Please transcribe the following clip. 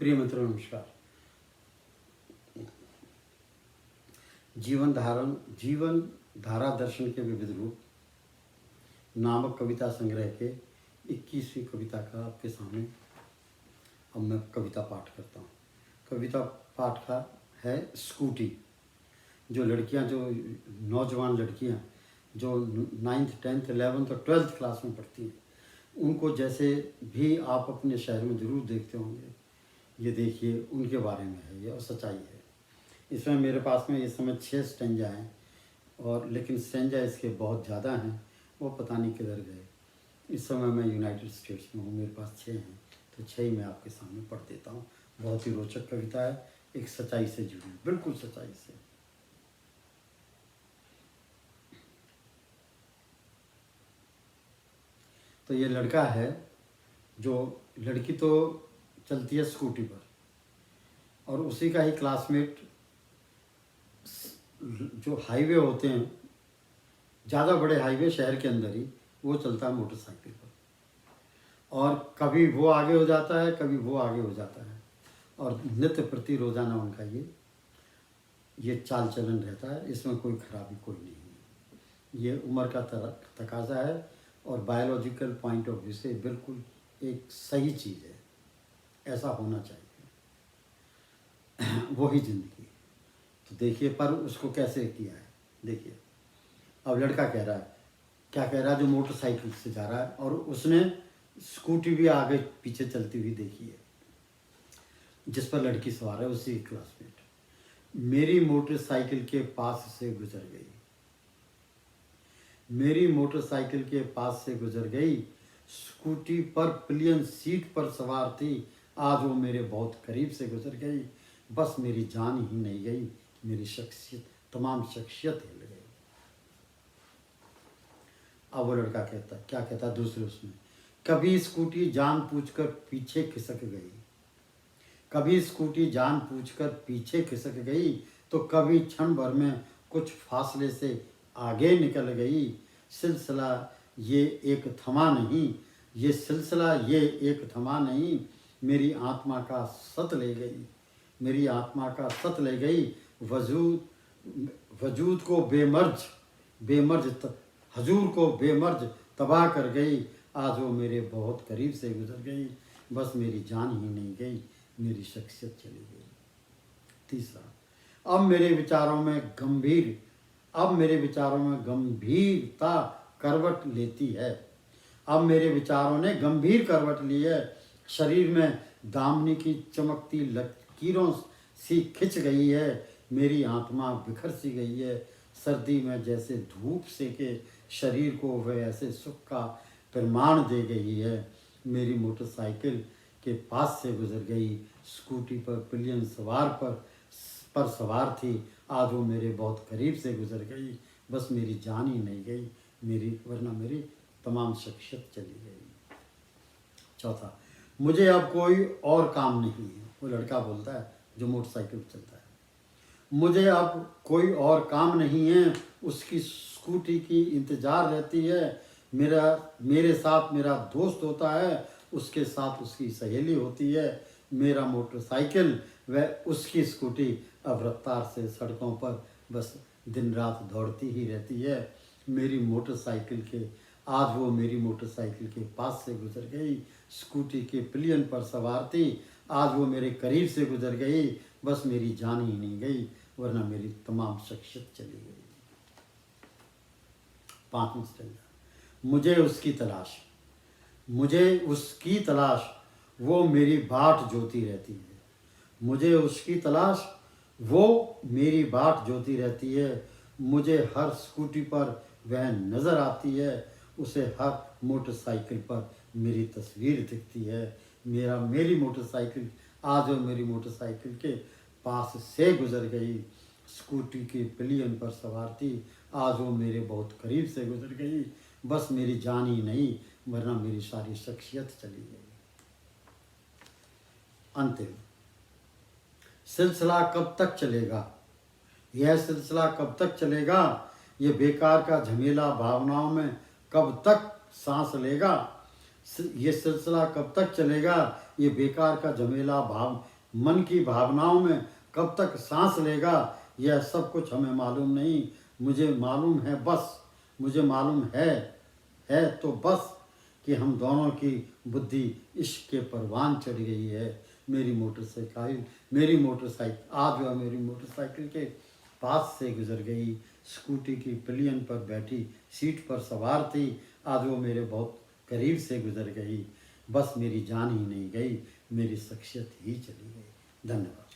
प्रिय मित्रों नमस्कार। जीवन धारा दर्शन के विविध रूप नामक कविता संग्रह के 21वीं कविता का आपके सामने अब मैं कविता पाठ करता हूँ। कविता पाठ का है स्कूटी। जो नौजवान लड़कियाँ जो 9th 10th 11th और 12th क्लास में पढ़ती हैं, उनको जैसे भी आप अपने शहर में ज़रूर देखते होंगे, ये देखिए उनके बारे में है ये, और सच्चाई है। इसमें मेरे पास में इस समय 6 स्टेंजा हैं, और लेकिन स्टेंजा इसके बहुत ज़्यादा हैं, वो पता नहीं किधर गए। इस समय मैं यूनाइटेड स्टेट्स में हूँ, मेरे पास 6 हैं, तो 6 ही मैं आपके सामने पढ़ देता हूँ। बहुत ही रोचक कविता है, एक सच्चाई से जुड़ी, बिल्कुल सच्चाई से। तो ये लड़का है, जो लड़की तो चलती है स्कूटी पर, और उसी का ही क्लासमेट जो हाईवे होते हैं, ज़्यादा बड़े हाईवे शहर के अंदर ही, वो चलता है मोटरसाइकिल पर। और कभी वो आगे हो जाता है, कभी वो आगे हो जाता है, और नित्य प्रति रोज़ाना उनका ये चाल चलन रहता है। इसमें कोई खराबी कोई नहीं है। ये उम्र का तकाजा है, और बायोलॉजिकल पॉइंट ऑफ व्यू से बिल्कुल एक सही चीज़ है। ऐसा होना चाहिए, वही ज़िंदगी। तो देखिए, पर उसको कैसे किया है देखिए। अब लड़का कह रहा है, क्या कह रहा है, जो मोटरसाइकिल से जा रहा है, और उसने स्कूटी भी आगे पीछे चलती हुई देखी है, जिस पर लड़की सवार है, उसी क्लासमेट। मेरी मोटरसाइकिल के पास से गुजर गई, मेरी मोटरसाइकिल के पास से गुजर गई, स्कूटी पर पिलियन सीट पर सवार थी, आज वो मेरे बहुत करीब से गुजर गई, बस मेरी जान ही नहीं गई, मेरी शख्सियत, तमाम शख्सियत हिल गई। अब वो लड़का कहता, क्या कहता दूसरे उसमें, कभी स्कूटी जानबूझकर पीछे खिसक गई, कभी स्कूटी जानबूझकर पीछे खिसक गई, तो कभी क्षण भर में कुछ फासले से आगे निकल गई। सिलसिला ये एक थमा नहीं, ये सिलसिला ये एक थमा नहीं, मेरी आत्मा का सत ले गई, मेरी आत्मा का सत ले गई, वजूद को बेमर्ज हजूर को बेमर्ज तबाह कर गई, आज वो मेरे बहुत करीब से गुजर गई, बस मेरी जान ही नहीं गई, मेरी शख्सियत चली गई। तीसरा, अब मेरे विचारों में गंभीरता करवट लेती है, अब मेरे विचारों ने गंभीर करवट ली है, शरीर में दामनी की चमकती लकीरों सी खिंच गई है, मेरी आत्मा बिखर सी गई है, सर्दी में जैसे धूप से के शरीर को वह ऐसे सुख का प्रमाण दे गई है, मेरी मोटरसाइकिल के पास से गुजर गई, स्कूटी पर पिलियन पर सवार थी, आज वो मेरे बहुत करीब से गुजर गई, बस मेरी जान ही नहीं गई, वरना मेरी तमाम शख्सियत चली गई। चौथा, मुझे अब कोई और काम नहीं है, वो लड़का बोलता है जो मोटरसाइकिल चलता है, मुझे अब कोई और काम नहीं है, उसकी स्कूटी की इंतज़ार रहती है, मेरे साथ मेरा दोस्त होता है, उसके साथ उसकी सहेली होती है, मेरा मोटरसाइकिल व उसकी स्कूटी अब रफ्तार से सड़कों पर बस दिन रात दौड़ती ही रहती है, आज वो मेरी मोटरसाइकिल के पास से गुजर गई, स्कूटी के पिलियन पर सवार थी, आज वो मेरे करीब से गुजर गई, बस मेरी जान ही नहीं गई, वरना मेरी तमाम शख्सियत चली गई। 5वां स्टेंजा, मुझे उसकी तलाश, वो मेरी बाट जोती रहती है, मुझे उसकी तलाश, वो मेरी बाट जोती रहती है, मुझे हर स्कूटी पर वह नज़र आती है, उसे हर मोटरसाइकिल पर मेरी तस्वीर दिखती है, मेरी मोटरसाइकिल आज वो मेरी मोटरसाइकिल के पास से गुजर गई, स्कूटी के पिलियन पर सवार थी, आज वो मेरे बहुत करीब से गुजर गई, बस मेरी जान ही नहीं, वरना मेरी सारी शख्सियत चली गई। अंतिम, सिलसिला कब तक चलेगा, यह सिलसिला कब तक चलेगा, ये बेकार का झमेला भावनाओं में कब तक सांस लेगा, ये सिलसिला कब तक चलेगा, ये बेकार का झमेला मन की भावनाओं में कब तक सांस लेगा, यह सब कुछ हमें मालूम नहीं। मुझे मालूम है बस, मुझे मालूम है तो बस कि हम दोनों की बुद्धि इश्क के परवान चढ़ गई है। मेरी मोटरसाइकिल आज वह मेरी मोटरसाइकिल के पास से गुजर गई। स्कूटी की पिलियन पर बैठी सीट पर सवार थी, आज वो मेरे बहुत करीब से गुजर गई। बस मेरी जान ही नहीं गई, मेरी शख्सियत ही चली गई। धन्यवाद।